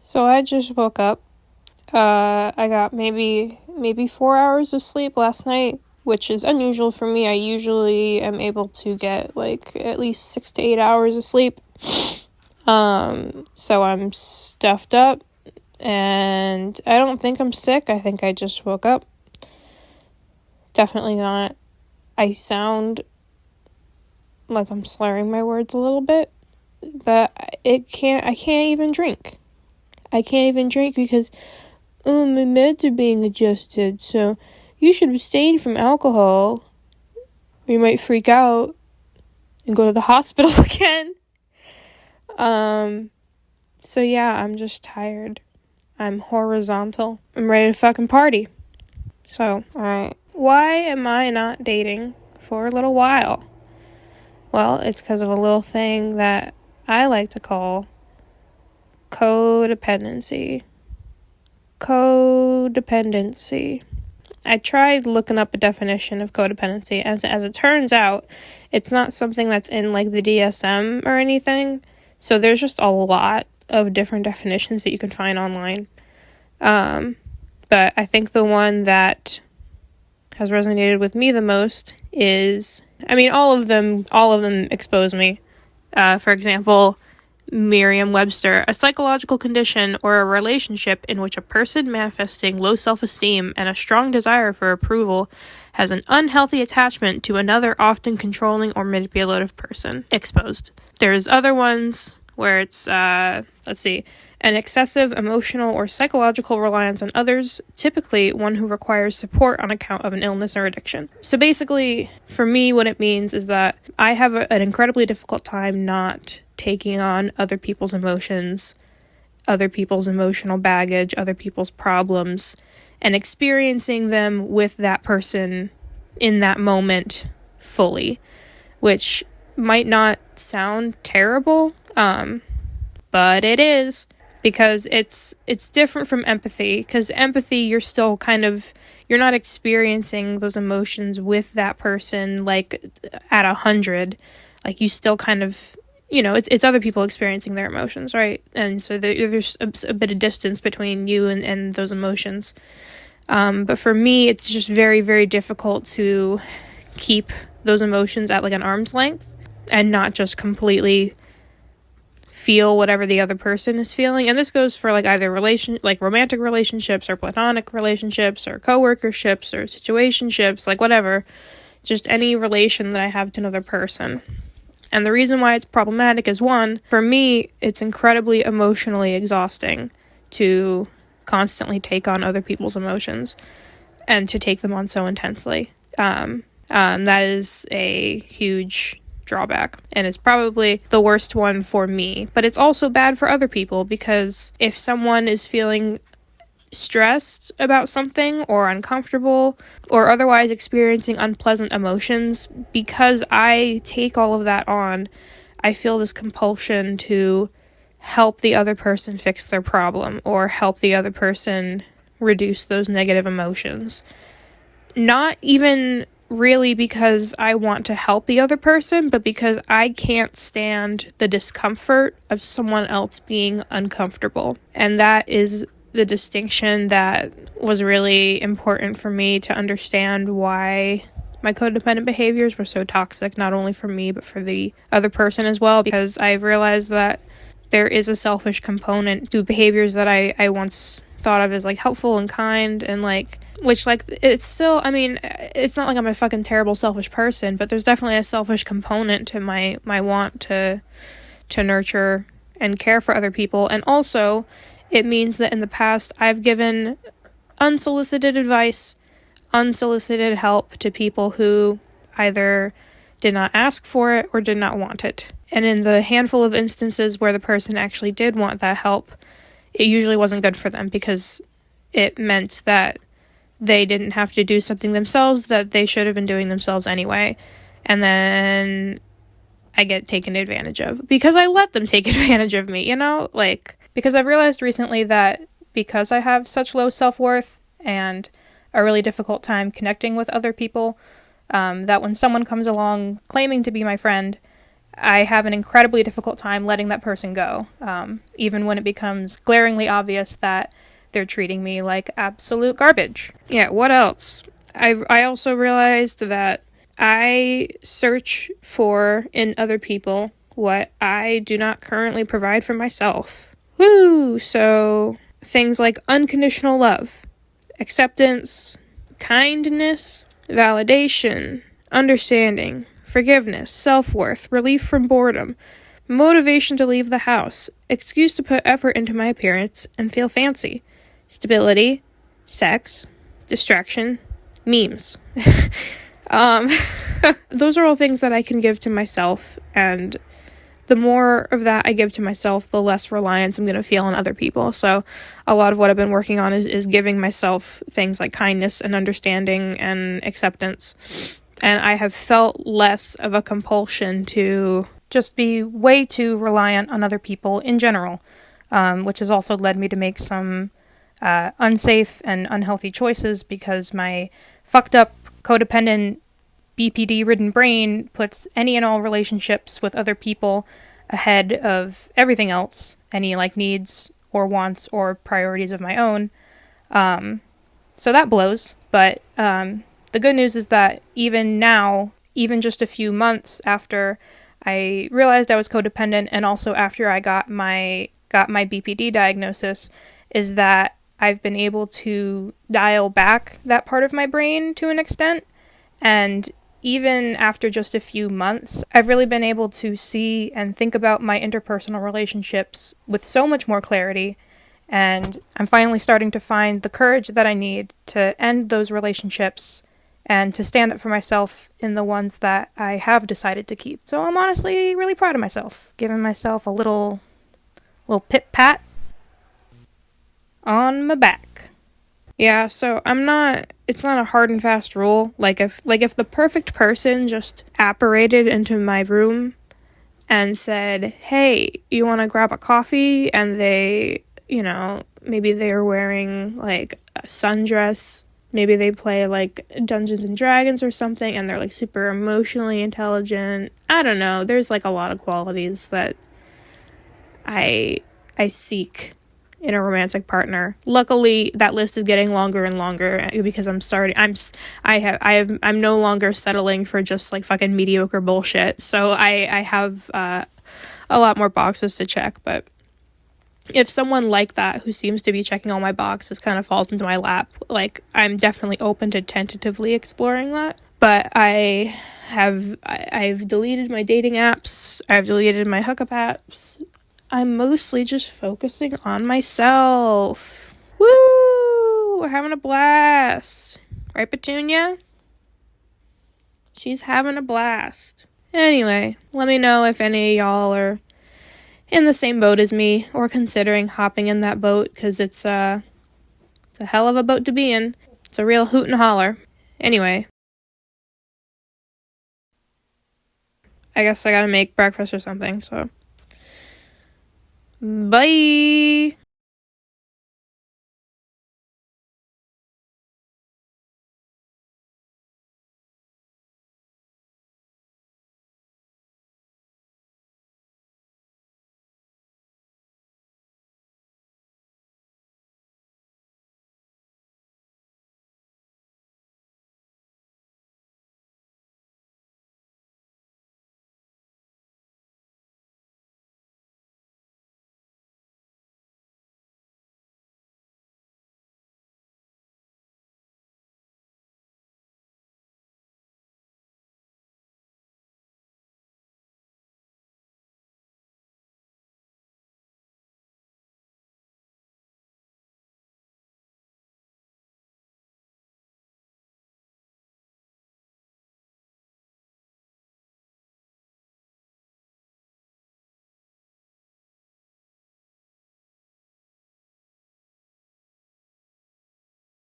So I just woke up. I got maybe 4 hours of sleep last night, which is unusual for me. I usually am able to get like at least 6 to 8 hours of sleep. So I'm stuffed up, and I don't think I'm sick. I think I just woke up. Definitely not. I sound like I'm slurring my words a little bit, but I can't even drink. I can't even drink because my meds are being adjusted, so you should abstain from alcohol, or you might freak out and go to the hospital again. So yeah, I'm just tired. I'm horizontal. I'm ready to fucking party. So, alright. Why am I not dating for a little while? Well, it's because of a little thing that I like to call codependency. Codependency. I tried looking up a definition of codependency. As it turns out, it's not something that's in like the DSM or anything. So there's just a lot of different definitions that you can find online. But I think the one that has resonated with me the most is, all of them expose me. For example, Merriam-Webster, a psychological condition or a relationship in which a person manifesting low self-esteem and a strong desire for approval has an unhealthy attachment to another often controlling or manipulative person. Exposed. There's other ones where it's, an excessive emotional or psychological reliance on others, typically one who requires support on account of an illness or addiction. So basically, for me, what it means is that I have an incredibly difficult time not taking on other people's emotions, other people's emotional baggage, other people's problems, and experiencing them with that person in that moment fully, which might not sound terrible, but it is, because it's different from empathy, because empathy, you're still you're not experiencing those emotions with that person like at 100, like you still it's other people experiencing their emotions, right? And so there's a bit of distance between you and those emotions. But for me, it's just very, very difficult to keep those emotions at like an arm's length and not just completely feel whatever the other person is feeling. And this goes for like either romantic relationships or platonic relationships or coworkerships or situationships, like whatever. Just any relation that I have to another person. And the reason why it's problematic is, one, for me, it's incredibly emotionally exhausting to constantly take on other people's emotions and to take them on so intensely. That is a huge drawback, and it's probably the worst one for me. But it's also bad for other people, because if someone is feeling stressed about something or uncomfortable or otherwise experiencing unpleasant emotions, because I take all of that on, I feel this compulsion to help the other person fix their problem or help the other person reduce those negative emotions. Not even really because I want to help the other person, but because I can't stand the discomfort of someone else being uncomfortable. And that is the distinction that was really important for me to understand why my codependent behaviors were so toxic, not only for me, but for the other person as well, because I've realized that there is a selfish component to behaviors that I once thought of as like helpful and kind, and it's still, it's not like I'm a fucking terrible selfish person, but there's definitely a selfish component to my want to nurture and care for other people. And also, it means that in the past, I've given unsolicited advice, unsolicited help to people who either did not ask for it or did not want it. And in the handful of instances where the person actually did want that help, it usually wasn't good for them, because it meant that they didn't have to do something themselves that they should have been doing themselves anyway. And then I get taken advantage of because I let them take advantage of me, because I've realized recently that because I have such low self-worth and a really difficult time connecting with other people, that when someone comes along claiming to be my friend I have an incredibly difficult time letting that person go, even when it becomes glaringly obvious that they're treating me like absolute garbage. Yeah, what else? I also realized that I search for in other people what I do not currently provide for myself. Woo! So things like unconditional love, acceptance, kindness, validation, understanding, forgiveness, self-worth, relief from boredom, motivation to leave the house, excuse to put effort into my appearance and feel fancy, stability, sex, distraction, memes. Those are all things that I can give to myself, and the more of that I give to myself, the less reliance I'm going to feel on other people. So a lot of what I've been working on is giving myself things like kindness and understanding and acceptance. And I have felt less of a compulsion to just be way too reliant on other people in general, which has also led me to make some unsafe and unhealthy choices because my fucked up, codependent, BPD-ridden brain puts any and all relationships with other people ahead of everything else, any like needs or wants or priorities of my own. So that blows, but the good news is that even now, even just a few months after I realized I was codependent and also after I got my BPD diagnosis, is that I've been able to dial back that part of my brain to an extent. And even after just a few months, I've really been able to see and think about my interpersonal relationships with so much more clarity. And I'm finally starting to find the courage that I need to end those relationships and to stand up for myself in the ones that I have decided to keep. So I'm honestly really proud of myself, giving myself a little pit-pat on my back. Yeah, so it's not a hard and fast rule. If the perfect person just apparated into my room and said, "Hey, you want to grab a coffee?" and they, maybe they're wearing like a sundress, maybe they play like Dungeons and Dragons or something and they're like super emotionally intelligent. I don't know. There's like a lot of qualities that I seek in a romantic partner. Luckily, that list is getting longer and longer because I'm no longer settling for just like fucking mediocre bullshit. So I have a lot more boxes to check. But if someone like that who seems to be checking all my boxes kind of falls into my lap, like I'm definitely open to tentatively exploring that. But I've deleted my dating apps. I've deleted my hookup apps. I'm mostly just focusing on myself. Woo! We're having a blast. Right, Petunia? She's having a blast. Anyway, let me know if any of y'all are in the same boat as me or considering hopping in that boat, because it's a hell of a boat to be in. It's a real hoot and holler. Anyway, I guess I gotta make breakfast or something, so bye!